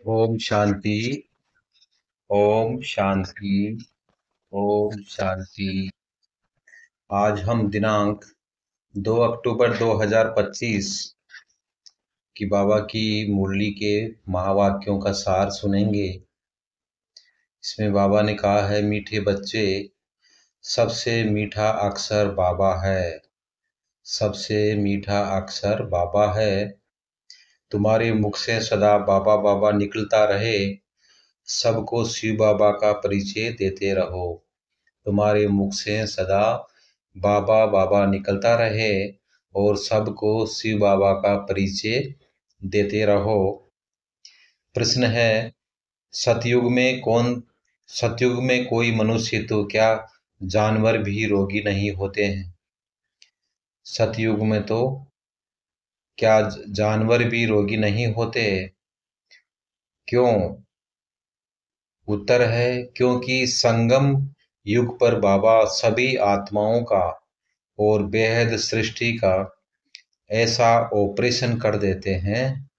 ओम शांति। ओम शांति। ओम शांति। आज हम दिनांक 2 अक्टूबर 2025 की बाबा की मुरली के महावाक्यों का सार सुनेंगे। इसमें बाबा ने कहा है, मीठे बच्चे, सबसे मीठा अक्षर बाबा है। सबसे मीठा अक्षर बाबा है। तुम्हारे मुख से सदा बाबा बाबा निकलता रहे। सबको शिव बाबा का परिचय देते रहो। तुम्हारे मुख से सदा बाबा बाबा निकलता रहे और सबको शिव बाबा का परिचय देते रहो। प्रश्न है, सतयुग में कोई मनुष्य तो क्या जानवर भी रोगी नहीं होते हैं? सतयुग में तो क्या जानवर भी रोगी नहीं होते? क्यों? उत्तर है, क्योंकि संगम युग पर बाबा सभी आत्माओं का और बेहद सृष्टि का ऐसा ऑपरेशन कर देते हैं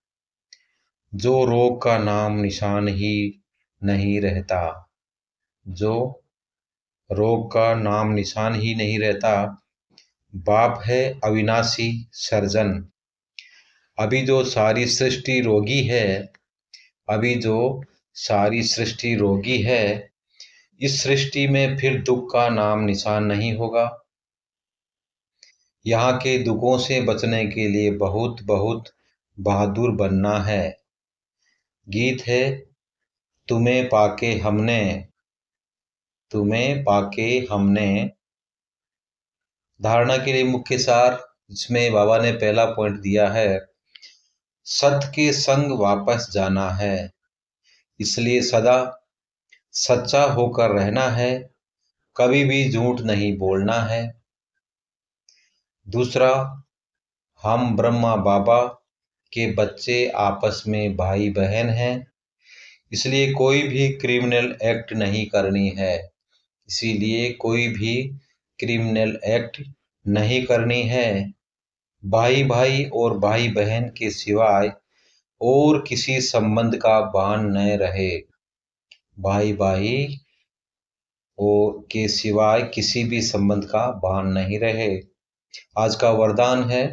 जो रोग का नाम निशान ही नहीं रहता। जो रोग का नाम निशान ही नहीं रहता। बाप है अविनाशी सर्जन। अभी जो सारी सृष्टि रोगी है, अभी जो सारी सृष्टि रोगी है, इस सृष्टि में फिर दुख का नाम निशान नहीं होगा। यहाँ के दुखों से बचने के लिए बहुत बहुत बहादुर बनना है। गीत है, तुम्हें पाके हमने, तुम्हें पाके हमने। धारणा के लिए मुख्य सार, जिसमें बाबा ने पहला पॉइंट दिया है, सत्य के संग वापस जाना है। इसलिए सदा सच्चा होकर रहना है, कभी भी झूठ नहीं बोलना है। दूसरा, हम ब्रह्मा बाबा के बच्चे आपस में भाई बहन हैं, इसलिए कोई भी क्रिमिनल एक्ट नहीं करनी है। इसीलिए कोई भी क्रिमिनल एक्ट नहीं करनी है। भाई भाई और भाई बहन के सिवाय और किसी संबंध का भान न रहे। भाई भाई और के सिवाय किसी भी संबंध का भान नहीं रहे। आज का वरदान है,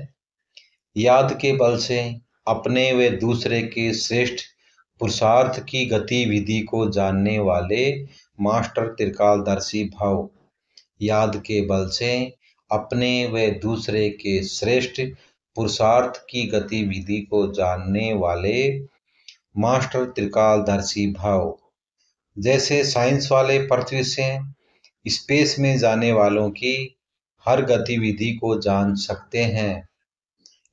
याद के बल से अपने व दूसरे के श्रेष्ठ पुरुषार्थ की गतिविधि को जानने वाले मास्टर त्रिकालदर्शी भव। याद के बल से अपने व दूसरे के श्रेष्ठ पुरुषार्थ की गतिविधि को जानने वाले मास्टर त्रिकालदर्शी भव। जैसे साइंस वाले पृथ्वी से स्पेस में जाने वालों की हर गतिविधि को जान सकते हैं,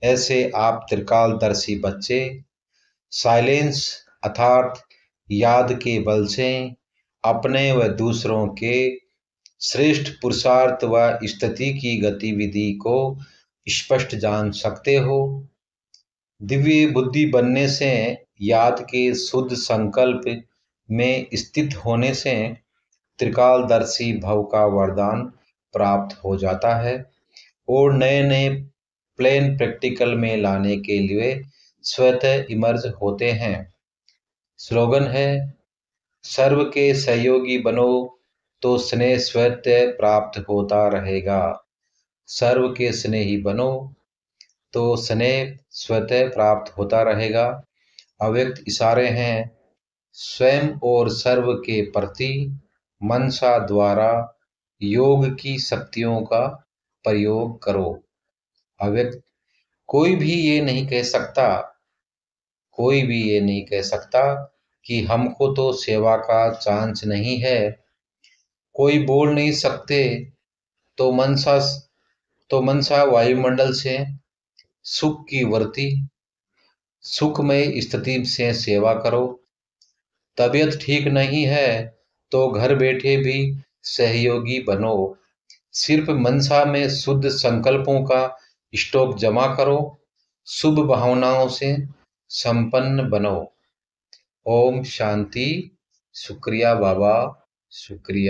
ऐसे आप त्रिकालदर्शी बच्चे साइलेंस अर्थात याद के बल से अपने व दूसरों के श्रेष्ठ पुरुषार्थ व स्थिति की गतिविधि को स्पष्ट जान सकते हो। दिव्य बुद्धि बनने से, याद के शुद्ध संकल्प में स्थित होने से त्रिकालदर्शी भव का वरदान प्राप्त हो जाता है और नए नए प्लेन प्रैक्टिकल में लाने के लिए स्वतः इमर्ज होते हैं। स्लोगन है, सर्व के सहयोगी बनो तो स्नेह स्वतः प्राप्त होता रहेगा। सर्व के स्नेही बनो तो स्नेह स्वतः प्राप्त होता रहेगा। अव्यक्त इशारे हैं, स्वयं और सर्व के प्रति मनसा द्वारा योग की शक्तियों का प्रयोग करो। अव्यक्त कोई भी ये नहीं कह सकता, कोई भी ये नहीं कह सकता कि हमको तो सेवा का चांस नहीं है। कोई बोल नहीं सकते तो मनसा वायुमंडल से सुख की वर्ती, सुखमय स्थिति से सेवा करो। तबीयत ठीक नहीं है तो घर बैठे भी सहयोगी बनो। सिर्फ मनसा में शुद्ध संकल्पों का स्टॉक जमा करो, शुभ भावनाओं से संपन्न बनो। ओम शांति। शुक्रिया बाबा, शुक्रिया।